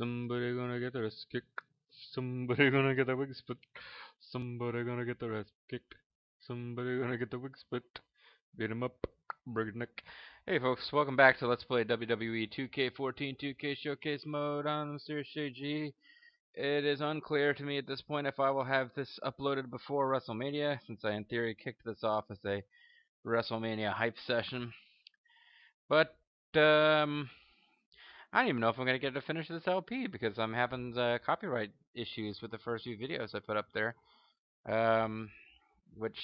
Somebody gonna get their ass kicked. Somebody gonna get the wig split. Somebody gonna get their ass kicked. Somebody gonna get the wig split. Beat 'em up. Break his neck. Hey folks, welcome back to Let's Play WWE 2K14 2K Showcase Mode on Series G. It is unclear to me at this point if I will have this uploaded before WrestleMania, since I in theory kicked this off as a WrestleMania hype session. But I don't even know if I'm going to get to finish this LP because I'm having copyright issues with the first few videos I put up there. Which...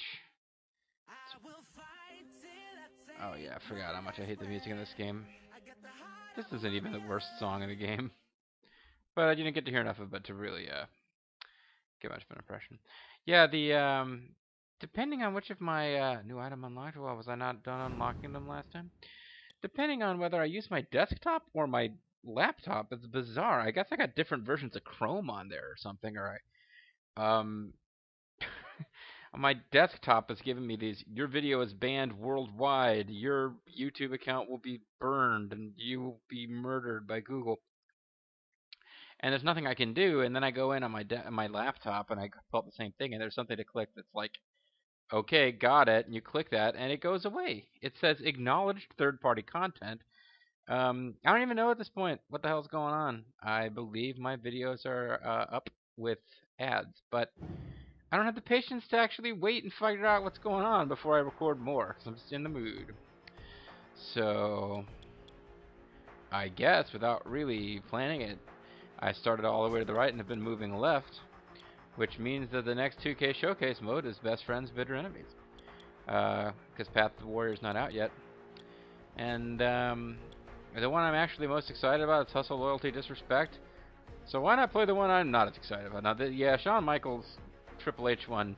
Oh yeah, I forgot how much I hate the music in this game. This isn't even the worst song in the game. But I didn't get to hear enough of it to really get much of an impression. Yeah, the depending on which of my new item unlocked, well, was I not done unlocking them last time? Depending on whether I use my desktop or my laptop, it's bizarre. I guess I got different versions of Chrome on there or something, or my desktop is giving me these, your video is banned worldwide, your YouTube account will be burned, and you will be murdered by Google. And there's nothing I can do, and then I go in on my laptop, and I pull up the same thing, and there's something to click that's like, okay, got it, and you click that, and it goes away. It says acknowledged third-party content. I don't even know at this point what the hell's going on. I believe my videos are up with ads, but I don't have the patience to actually wait and figure out what's going on before I record more, because I'm just in the mood. So, I guess, without really planning it, I started all the way to the right and have been moving left, which means that the next 2K Showcase mode is Best Friends, Bitter Enemies. Because Path of the Warrior is not out yet. And the one I'm actually most excited about is Hustle, Loyalty, Disrespect. So why not play the one I'm not as excited about? Now, yeah, Shawn Michaels Triple H one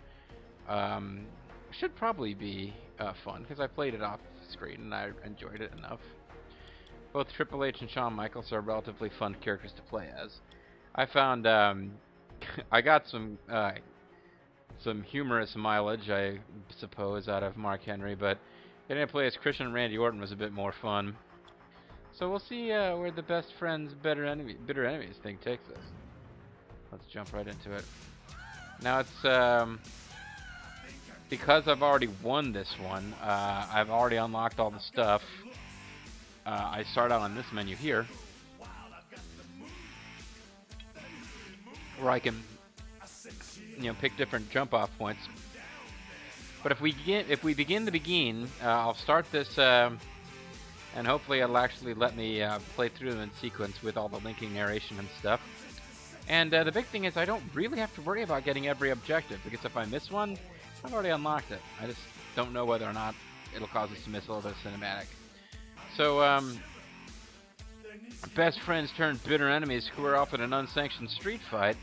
should probably be fun, because I played it off screen and I enjoyed it enough. Both Triple H and Shawn Michaels are relatively fun characters to play as. I found I got some humorous mileage, I suppose, out of Mark Henry, but getting to play as Christian and Randy Orton was a bit more fun. So we'll see where the Best Friends, Bitter Enemies thing takes us. Let's jump right into it. Now it's because I've already won this one. I've already unlocked all the stuff. I start out on this menu here, where I can, pick different jump-off points. But if we begin, I'll start this, and hopefully it'll actually let me play through them in sequence with all the linking narration and stuff. And the big thing is I don't really have to worry about getting every objective, because if I miss one, I've already unlocked it. I just don't know whether or not it'll cause us to miss a little bit of cinematic. So, Best Friends turned Bitter Enemies square off in an unsanctioned street fight.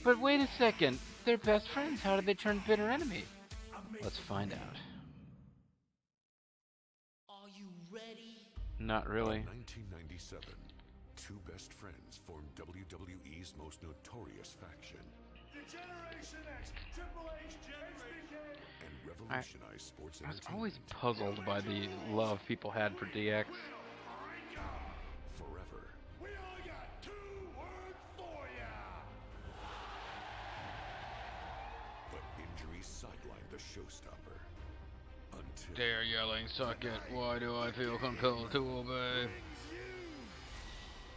But wait a second, they're best friends. How did they turn bitter enemy? Let's find out. Are you ready? Not really. In 1997, two best friends formed WWE's most notorious faction. Generation X, Triple H, Generation and revolutionized sports I was entertainment. always puzzled by the love people had for DX. Forever. We only got 2 words for ya. But injuries sidelined the showstopper. Until They're yelling, suck it. Why do I feel compelled to obey?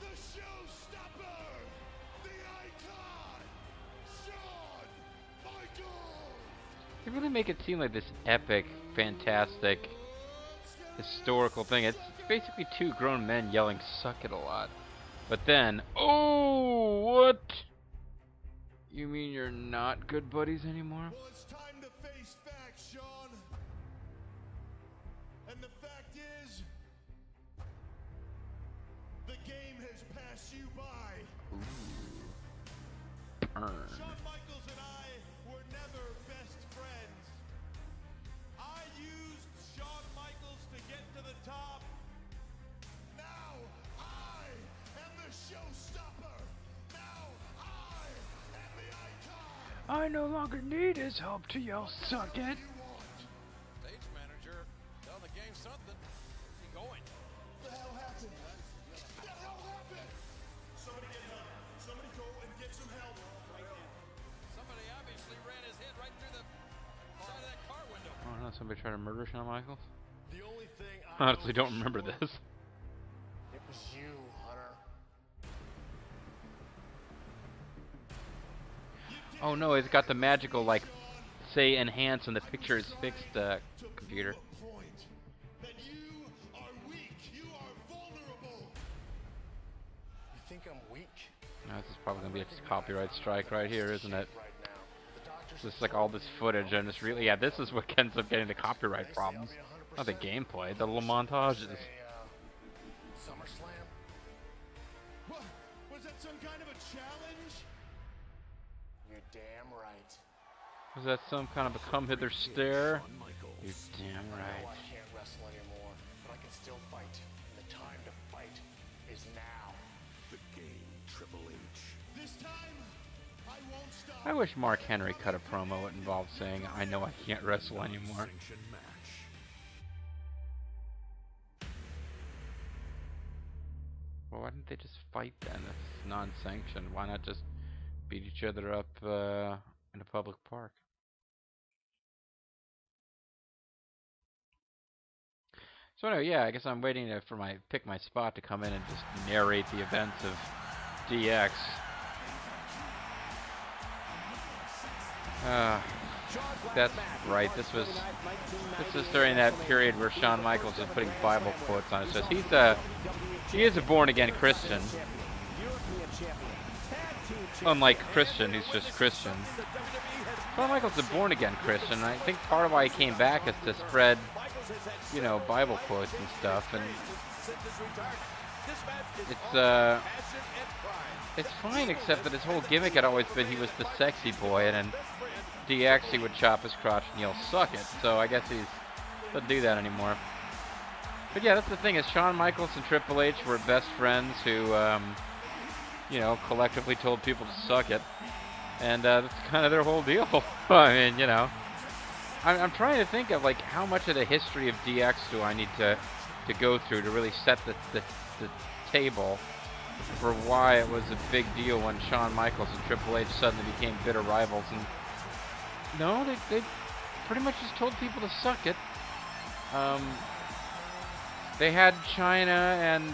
The showstopper, the icon, Shawn Michaels. They really make it seem like this epic, fantastic, historical thing. It's basically two grown men yelling, suck it a lot. But then, oh, what? You mean you're not good buddies anymore? Well, it's time to face facts, Shawn. And the fact is, the game has passed you by. Burn. Shawn Michaels and I were never best friends. I used Shawn Michaels to get to the top. Now I am the showstopper. Now I am the icon. I no longer need his help to yell, suck it. You want? Stage manager, tell the game something. Keep going. What the hell happened? What the hell happened? Somebody get help. somebody try to murder Shawn Michaels? The only thing I Honestly, know don't for remember sure, this. It was you, Hunter. Oh no, it's got the magical, like, say enhance and the picture is fixed computer. That you are weak. You are vulnerable. You think I'm weak? Now, this is probably going to be a copyright strike right here, isn't it? Right now. The doctors Just like all this footage and it's really, yeah, this is what ends up getting the copyright problems. Not the gameplay, the little montages. SummerSlam? What? Was that some kind of a challenge? You're damn right. Was that some kind of a come hither stare? You're damn I right. know I can't wrestle anymore, but I can still fight. And the time to fight is now. The game, Triple H. This time, I won't stop. I wish Mark Henry cut a promo that involved saying, I know I can't wrestle anymore. Sanctioned match. Well, why didn't they just fight then? It's non-sanctioned. Why not just beat each other up in a public park? So anyway, yeah, I guess I'm waiting for pick my spot to come in and just narrate the events of DX. That's right. This was during that period where Shawn Michaels was putting Bible quotes on his chest. He is a born-again Christian. Unlike Christian, who's just Christian. Shawn Michaels is a born-again Christian. I think part of why he came back is to spread, you know, Bible quotes and stuff. And it's fine, except that his whole gimmick had always been he was the sexy boy, and in DX he would chop his crotch and yell, "Suck it." So I guess he doesn't do that anymore. But yeah, that's the thing, is Shawn Michaels and Triple H were best friends who, you know, collectively told people to suck it. And that's kind of their whole deal. I mean, you know. I'm trying to think of, like, how much of the history of DX do I need to go through to really set the table for why it was a big deal when Shawn Michaels and Triple H suddenly became bitter rivals. And no, they pretty much just told people to suck it. They had China and,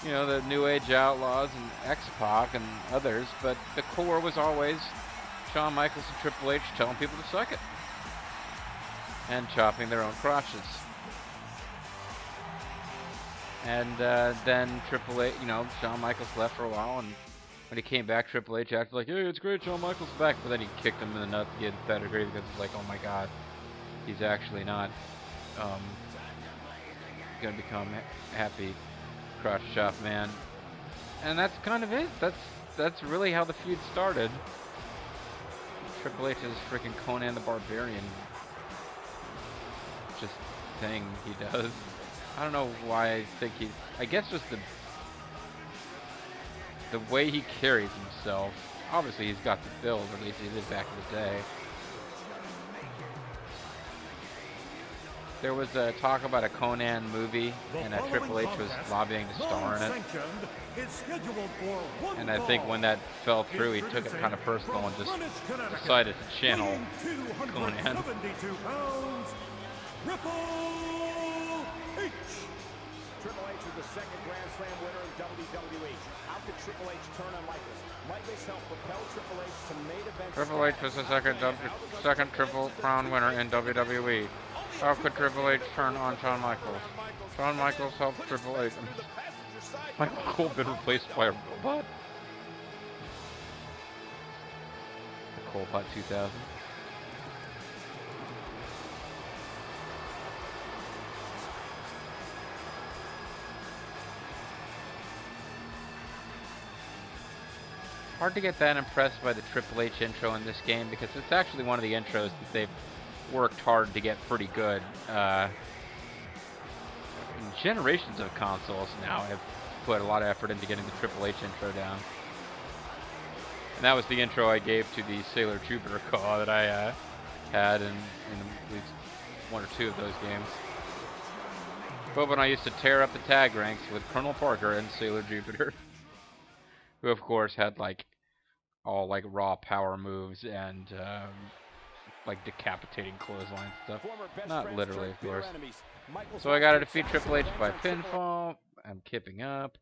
you know, the New Age Outlaws and X-Pac and others, but the core was always Shawn Michaels and Triple H telling people to suck it. And chopping their own crotches. And then Triple H, you know, Shawn Michaels left for a while, and when he came back, Triple H acted like, hey, it's great, Shawn Michaels is back, but then he kicked him in the nuts, he had pedigree, because it's like, oh my god, he's actually not gonna become happy crotch chop man. And that's kind of it. That's really how the feud started. Triple H is freaking Conan the Barbarian. Just thing he does. I don't know why I think I guess just the way he carries himself. Obviously he's got the build, at least he did back in the day. There was talk about a Conan movie, and Triple H was lobbying to star in it. And I think when that fell through, he took it kind of personal and just decided to channel Conan. Triple H is the second Grand Slam winner in WWE. How could Triple H turn on Michaels? Michaels helped propel Triple H to main event. Triple H was the second Triple Crown winner in WWE. How could Triple H turn on Shawn Michaels? Shawn Michaels helped Triple H. Michael Cole been replaced by a robot? The Colebot 2000. Hard to get that impressed by the Triple H intro in this game, because it's actually one of the intros that they've worked hard to get pretty good. Generations of consoles now have put a lot of effort into getting the Triple H intro down. And that was the intro I gave to the Sailor Jupiter call that I had in at least one or two of those games. Bobo and I used to tear up the tag ranks with Colonel Parker and Sailor Jupiter, who of course had like all like raw power moves and like decapitating clothesline stuff. Former best Not friends literally, turned of course. bitter enemies. Michaels So I gotta lost defeat to Triple H by on Triple H. pinfall. I'm kipping up.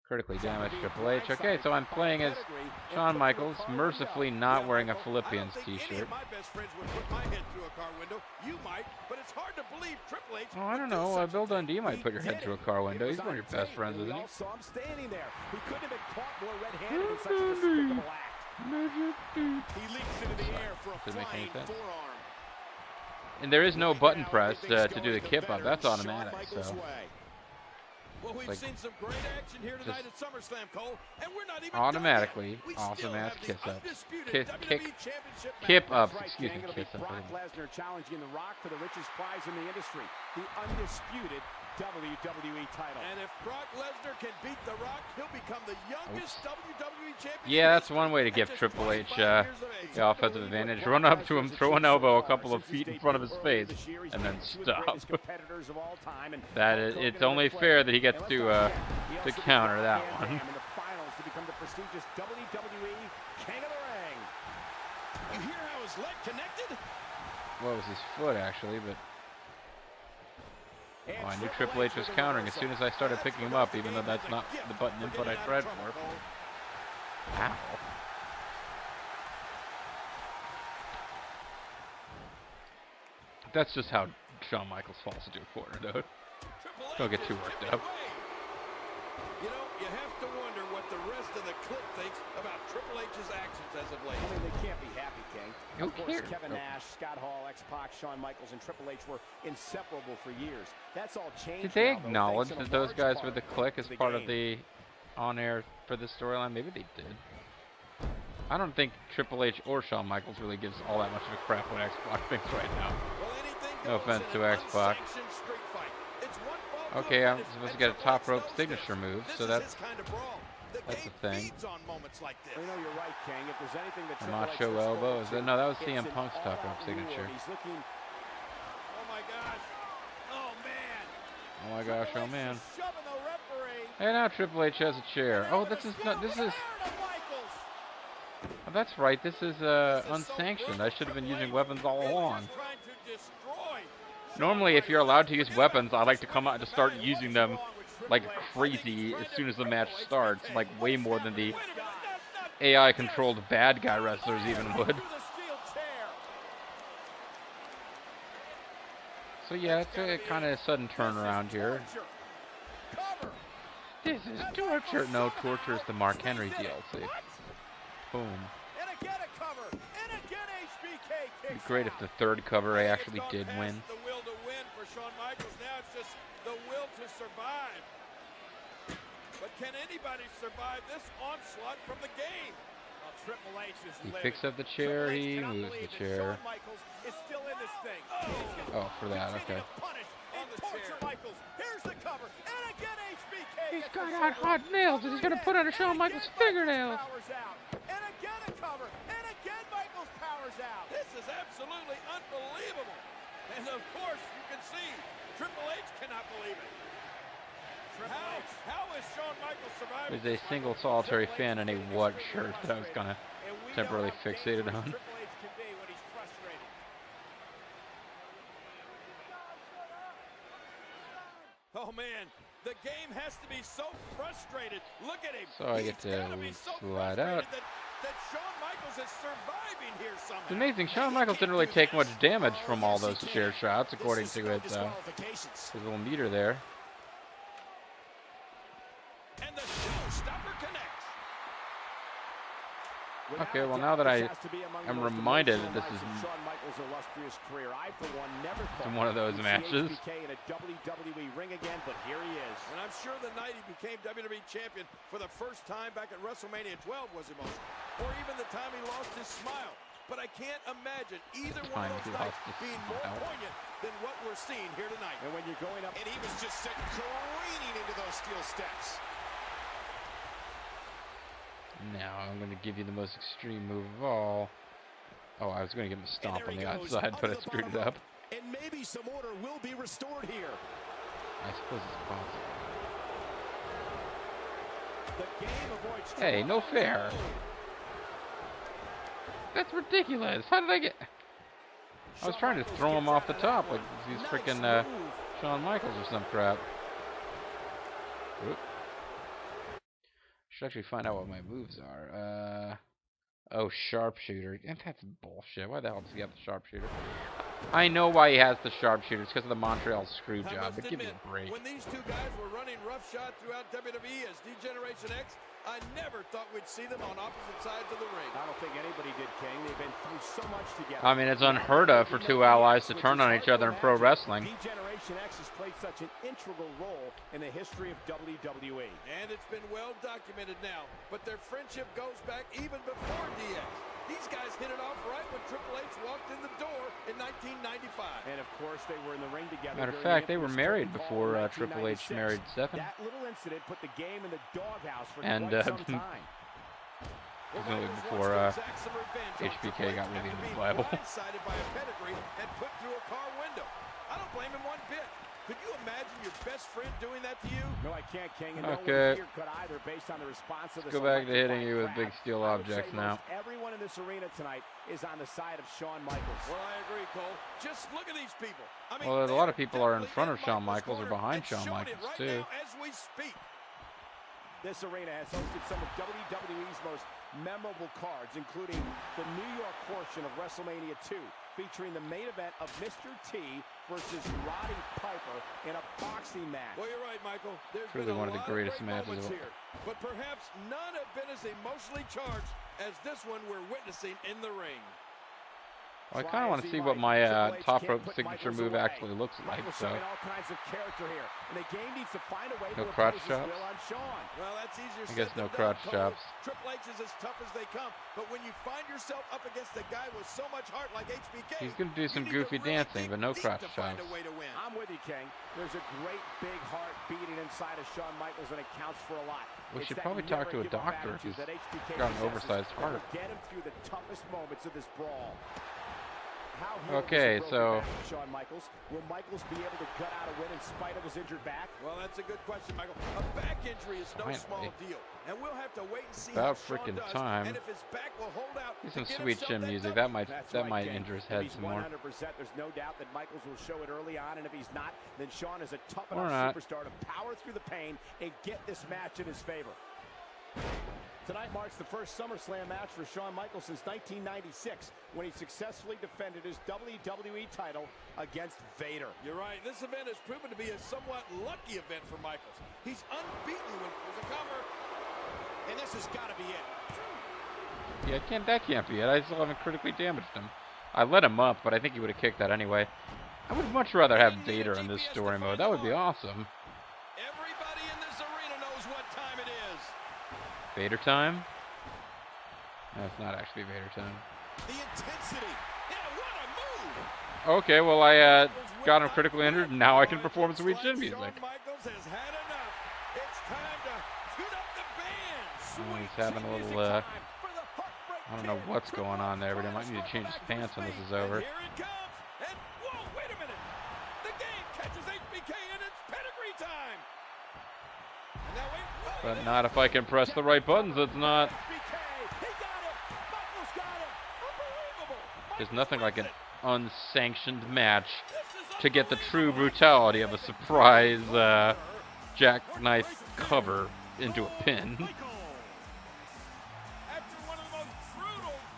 Critically damaged Being Triple H. Okay, so I'm blindsided by playing as pedigree and Shawn put through a Michaels, car mercifully window. not wearing a Michael, Philippians I don't think any t-shirt. of my best friends would put my head through a car window. You might, but it's hard to believe Triple H. Oh, I don't would do know. such a Bill thing. Dundee might He put your head did through a it. car window. It He's was one of your on best tape, friends, and we isn't he? all saw him standing there. He couldn't have been caught more red-handed in such a despicable act. He leaps into the air for a Didn't make any flying sense. forearm. And there is no Right button now, press everything's to do the going kip up. veteran That's Shawn automatic. Michaels' So way. Well, we've like seen some great action here tonight at SummerSlam, Cole, and we're not even automatically done yet. We awesome still ass have the kiss up. undisputed WWE Championship Kip match. ups, That's right, excuse King. me, It'll be kiss up. Brock Lesnar challenging The Rock for the richest prize in the industry, the undisputed WWE title. And if Brock Lesnar can beat The Rock, he'll become the youngest WWE champion. Yeah, that's one way to give Triple H the offensive advantage. Run up to him, throw an elbow a couple of feet in front of his face, and then stop. That is, it's only fair that he gets to counter that one. In the finals to become the prestigious WWE King of the Ring. You hear how his leg connected? Well, it was his foot actually, but oh, I knew Triple H was countering as soon as I started picking him up, even though that's not the button input I tried for. Ow. That's just how Shawn Michaels falls into a corner, though. Don't get too worked up. You know, you have to wonder what the rest of the clique thinks about Triple H's actions as of late. I mean, they can't be happy, King. Who Of course, cares? Kevin Nash, Scott Hall, X-Pac, Shawn Michaels, and Triple H were inseparable for years. That's all changed. Did they now, though, acknowledge thanks in that a those large guys were part the clique as to the part of game. the on-air for the storyline? Maybe they did. I don't think Triple H or Shawn Michaels really gives all that much of a crap what X-Pac thinks right now. Well, anything No goes offense in to an X-Pac. unsanctioned street fight. It's one fall to Okay, a I'm finish, supposed to and get a Triple top H rope knows signature this. move, This so is that's his kind of brawl. The that's game a thing. feeds on moments like this. You know, you're right, King. If there's anything that A Triple H macho looks elbow. forward Is that, to, no, that was it's CM an Punk's top rope all-out signature. war. He's looking. Oh my gosh. Oh man. Oh my gosh, oh man. Shoving the referee. Hey, now Triple H has a chair. Oh, this is not. This is. Oh, that's right. This is unsanctioned. I should have been using weapons all along. Normally, if you're allowed to use weapons, I like to come out and just start using them like crazy as soon as the match starts, like way more than the AI-controlled bad guy wrestlers even would. So yeah, it's a kind of sudden turnaround here. This is torture. No, torture is the Mark Henry DLC. Boom. It'd be great if the third cover I actually did win. The will to win for Shawn Michaels. Now it's just the will to survive. But can anybody survive this onslaught from the game? Well, Triple H is He living. picks up the chair, he moves the chair. Shawn Michaels is still in this thing. Oh, for that, okay. Here's the cover, and again HBK. He's got out hot nails and he's gonna put on a Shawn Michaels fingernails. And again a cover, and again Michaels powers out. This is absolutely unbelievable. And of course, you can see Triple H cannot believe it. How is Shawn Michaels surviving? There's a single solitary fan in a what shirt that I was kind of temporarily fixated on. Triple H can be when he's frustrated. Oh man, the game has to be so frustrated. Look at him. So I get He's to gotta be so slide frustrated out. that Shawn Michaels is surviving here somehow. It's amazing. Shawn Michaels didn't really take much damage from all those chair shots, according to his little meter there. And the showstopper connects. Okay, well now that I am reminded that this is Shawn Michaels' illustrious career, I for one never thought one of those we'd see matches. HBK in a WWE ring again, but here he is. And I'm sure the night he became WWE champion for the first time back at WrestleMania 12 was emotional. Or even the time he lost his smile. But I can't imagine either one of those nights being more poignant than what we're seeing here tonight. And when you're going up, And he was just sent careening into those steel steps. Now I'm going to give you the most extreme move of all. Oh, I was going to give him a stomp on the outside, but I screwed it up. and maybe some order will be restored here. I suppose it's possible. The game avoids Hey, no fair. That's ridiculous. How did I get... I was trying to throw him off the top like he's freaking Shawn Michaels or some crap. Oop. Should actually find out what my moves are. Oh, sharpshooter. And that's bullshit. Why the hell does he have the sharpshooter? I know why he has the sharpshooter. It's because of the Montreal screw job, but give me a break. When these two guys were running roughshod throughout WWE as D-Generation X, I never thought we'd see them on opposite sides of the ring. I don't think anybody did, King. They've been through so much together. I mean, it's unheard of for two allies to turn on each other in pro wrestling. D-Generation X has played such an integral role in the history of WWE. And it's been well documented now, but their friendship goes back even before DX. These guys hit it off right when Triple H walked in the door in 1995. And of course, they were in the ring together. Matter of fact, they were married before Triple H married Stephanie. That little incident put the game in the doghouse for And quite some time. before HBK got really into the Bible. Blindsided by a pedigree and put through a car window. I don't blame him one bit. Could you imagine your best friend doing that to you? No, I can't, King. And Okay. no one here could either, based on the response of this. Go back to hitting you with big steel objects now. Everyone in this arena tonight is on the side of Shawn Michaels. Well, I agree, Cole. Just look at these people. I mean, Well, a lot of people are in front of Shawn Michaels' Michaels or behind corner and Shawn showing Michaels, it right too. now as we speak. This arena has hosted some of WWE's most memorable cards, including the New York portion of WrestleMania 2, featuring the main event of Mr. T versus Roddy Piper in a boxing match. Well, you're right, Michael. There's Really been one of the greatest great matches moments of all. here, but perhaps none have been as emotionally charged as this one we're witnessing in the ring. Well, I kind of want to see what my top rope signature move actually looks like. So, all kinds of character here, and the game needs to find a way no to crotch impose his chops. will on Shawn. Well, that's easier I guess said no than crotch done, Cole. chops. Triple H is as tough as they come, but when you find yourself up against a guy with so much heart like HBK, He's gonna do some you need to goofy really dancing, dig but no deep crotch to find chops. a way to win. I'm with you, King. There's a great big heart beating inside of Shawn Michaels, and it counts for a lot. We It's should that probably talk to a never-give-up doctor if attitude he's that HBK got an possesses oversized that heart. will get him through the toughest moments of this brawl. Okay, so Shawn Michaels, will Michaels be able to gut out a win in spite of his injured back? Well, that's a good question, Michael. A back injury is no Finally. small deal, and we'll have to wait and see About how Shawn frickin' does, time. and if his back will hold out. do to some get sweet himself chin that music. W. That's That might King. injure his If head he's some more. 100%, there's no doubt that Michaels will show it early on, and if he's not, then Shawn is a tough Or enough not. superstar to power through the pain and get this match in his favor. Tonight marks the first SummerSlam match for Shawn Michaels since 1996, when he successfully defended his WWE title against Vader. You're right. This event has proven to be a somewhat lucky event for Michaels. He's unbeaten when there's a cover, and this has got to be it. Yeah, that can't be it. I still haven't critically damaged him. I let him up, but I think he would have kicked that anyway. I would much rather have Vader in this story mode. That would be awesome. Everybody in this arena knows what time it is. Vader time? No, it's not actually Vader time. The intensity. Yeah, what a move. Okay, well I got him critically injured, and now I can perform sweet chin music. Shawn Michaels has had enough. It's time to tune up the band. Oh, he's having a little, I don't know what's going on there, but he might need to change his pants when this is over. And here it comes. And whoa, wait a minute. The game catches HBK and it's pedigree time. And now wait. Whoa, But not if I can press the right buttons, it's not. There's nothing like an unsanctioned match to get the true brutality of a surprise jackknife cover into a pin. Is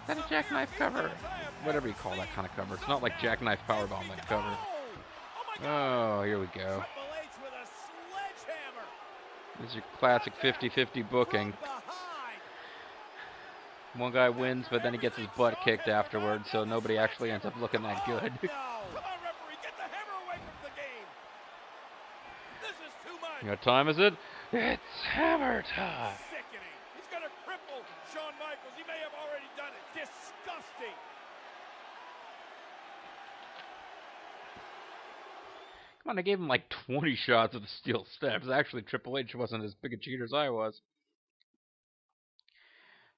that a jackknife cover? Whatever you call that kind of cover. It's not like jackknife powerbomb like cover. Oh, here we go. This is your classic 50-50 booking. One guy wins, but then he gets his butt kicked afterwards, so nobody actually ends up looking that good. Come on, referee, get the hammer away from the game. This is too much. What time is it? It's hammer time. Sickening. He's going to cripple Shawn Michaels. He may have already done it. Disgusting. Come on, I gave him like 20 shots of the steel steps. Actually, Triple H wasn't as big a cheater as I was.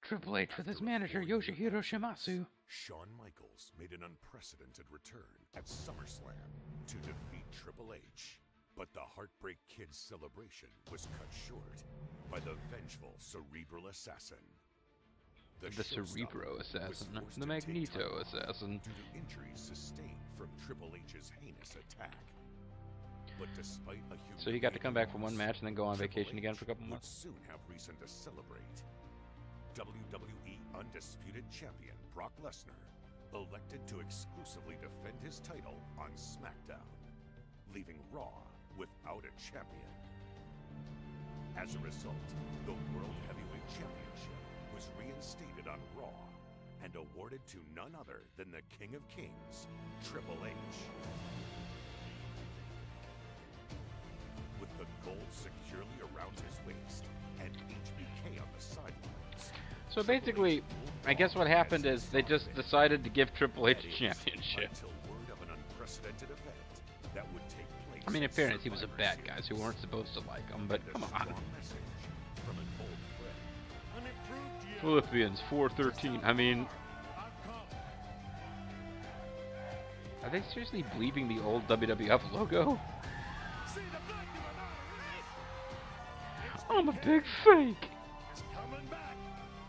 Triple H with his manager, Yoshihiro Shimasu. Shawn Michaels made an unprecedented return at SummerSlam to defeat Triple H. But the Heartbreak Kid's celebration was cut short by the vengeful cerebral assassin. The Cerebro Assassin, was the forced to take Magneto time off Assassin. due to injuries sustained from Triple H's heinous attack. But despite a So he got to come back for one loss, match and then go on Triple vacation again for a couple H would months. soon have reason to celebrate. WWE Undisputed Champion Brock Lesnar elected to exclusively defend his title on SmackDown, leaving Raw without a champion. As a result, the World Heavyweight Championship was reinstated on Raw and awarded to none other than the King of Kings, Triple H. With the gold securely around his waist and HBK on the sidelines. So basically, I guess what happened is they just decided to give Triple H a championship. Until word of an unprecedented event that would take place. I mean, in at fairness, he was a Survivor bad Series. guy, so we weren't supposed to like him, but And a come on. strong message from an old friend. An improved year. Philippians 4:13. I mean, I've come. are they seriously bleeping the old WWF logo? See the black you are not erased. I'm a big fake. It's coming back.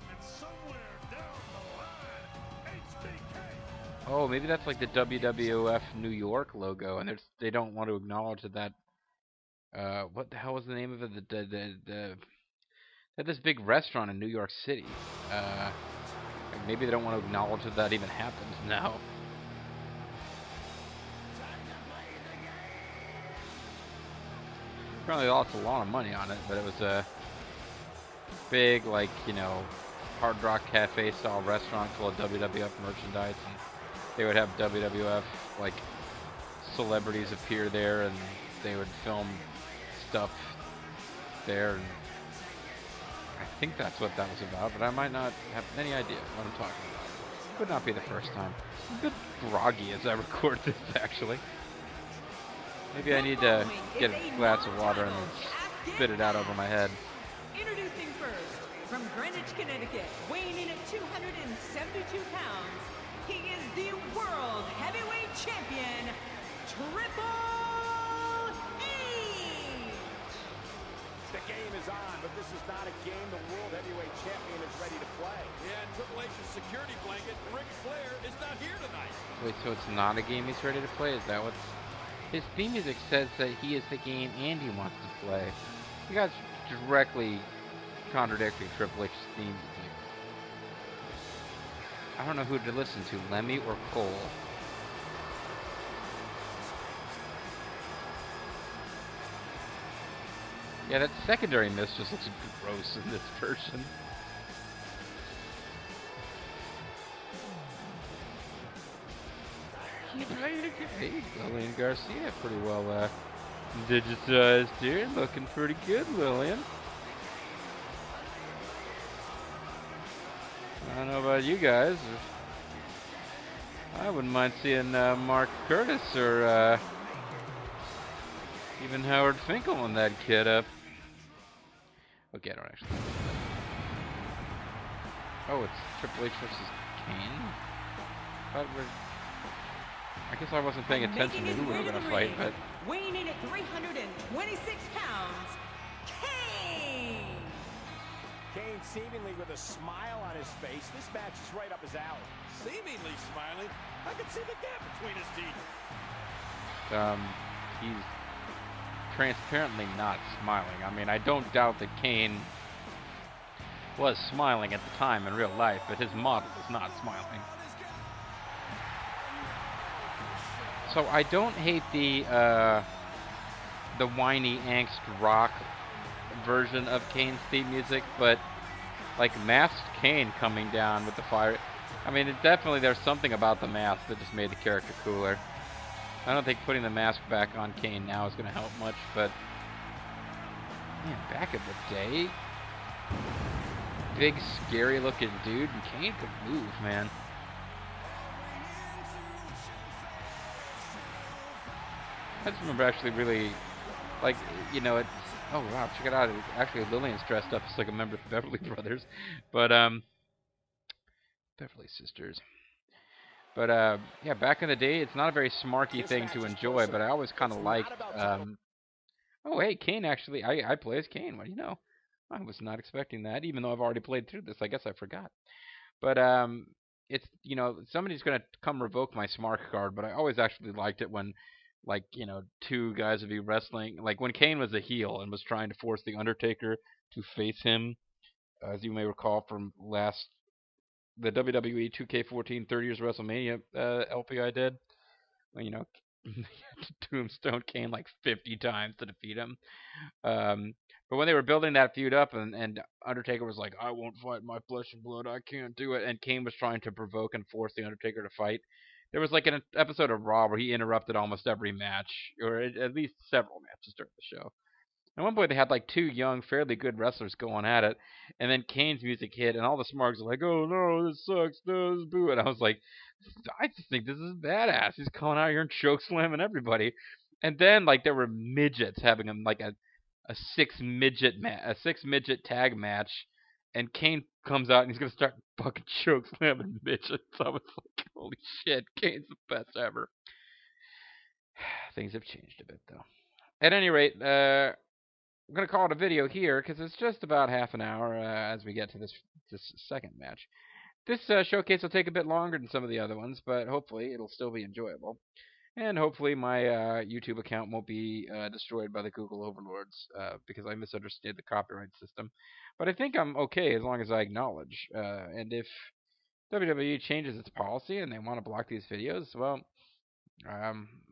And somewhere down the line, HBK. Oh, maybe that's like the WWF New York logo, and they don't want to acknowledge that. What the hell was the name of it? They had this big restaurant in New York City. Like maybe they don't want to acknowledge that even happened now. Apparently, they lost a lot of money on it, but it was a big, like, you know, Hard Rock Cafe style restaurant full of WWF merchandise, and they would have WWF like celebrities appear there, and they would film stuff there. And I think that's what that was about, but I might not have any idea what I'm talking about. Would not be the first time. I'm a bit groggy as I record this, actually. Maybe I need to get a glass of water and spit it out over my head. Introducing first, from Greenwich, Connecticut, weighing in at 272 pounds, he is the World Heavyweight Champion, Triple H! The game is on, but this is not a game the World Heavyweight Champion is ready to play. Yeah, and Triple H's security blanket, Ric Flair, is not here tonight. Wait, so it's not a game he's ready to play? Is that what's... His theme music says that he is the game and he wants to play. You guys directly contradicting Triple H's theme music. I don't know who to listen to, Lemmy or Cole. Yeah, that secondary mist just looks gross in this version. Hey, Lillian Garcia, pretty well digitized here. Looking pretty good, Lillian. I don't know about you guys. I wouldn't mind seeing Mark Curtis or even Howard Finkel on that kid up. Okay, I don't actually know that. Oh, it's Triple H versus Kane? I guess I wasn't paying attention to who we were going to fight, but... Weighing in at 326 pounds, Kane! Kane seemingly with a smile on his face. This match is right up his alley. Seemingly smiling. I can see the gap between his teeth. He's transparently not smiling. I mean, I don't doubt that Kane was smiling at the time in real life, but his model is not smiling. So I don't hate the whiny angst rock version of Kane's theme music, but like masked Kane coming down with the fire. I mean, there's something about the mask that just made the character cooler. I don't think putting the mask back on Kane now is going to help much, but man, back in the day, big scary looking dude, and Kane could move, man. I just remember actually really, like, you know, it's, oh wow, check it out. Actually, Lillian's dressed up as like a member of the Beverly Brothers, but, Beverly Sisters. But, yeah, back in the day, it's not a very smarky thing to enjoy, but I always kind of liked, oh, hey, Kane, actually, I play as Kane, what do you know? I was not expecting that, even though I've already played through this, I guess I forgot. But it's somebody's gonna come revoke my smart card. But I always actually liked it when like two guys would be wrestling. Like when Kane was a heel and was trying to force the Undertaker to face him, as you may recall from the WWE 2K14 30 years WrestleMania LP I did. When Tombstone Kane like 50 times to defeat him. But when they were building that feud up, and Undertaker was like, "I won't fight my flesh and blood. I can't do it," and Kane was trying to provoke and force the Undertaker to fight. There was like an episode of Raw where he interrupted almost every match, or at least several matches during the show. At one point, they had like two young, fairly good wrestlers going at it, and then Kane's music hit, and all the smarks were like, "Oh no, this sucks, no, this boo!" And I was like, "I just think this is badass. He's coming out here and choke slamming everybody." And then like there were midgets having him like a six midget tag match, and Kane comes out and he's gonna start fucking choke slamming midgets. I was like, "Holy shit, Kane's the best ever." Things have changed a bit though. At any rate, I'm going to call it a video here because it's just about half an hour as we get to this second match. This showcase will take a bit longer than some of the other ones, but hopefully it'll still be enjoyable. And hopefully my YouTube account won't be destroyed by the Google overlords because I misunderstood the copyright system. But I think I'm okay as long as I acknowledge. And if WWE changes its policy and they want to block these videos, well,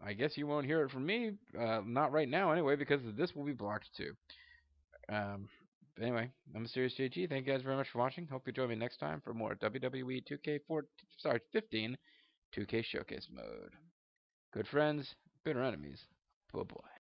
I guess you won't hear it from me. Not right now, anyway, because this will be blocked too. Anyway, I'm Mysterious JG. Thank you guys very much for watching. Hope you join me next time for more WWE 15 2K Showcase mode. Good friends, bitter enemies. Bye bye.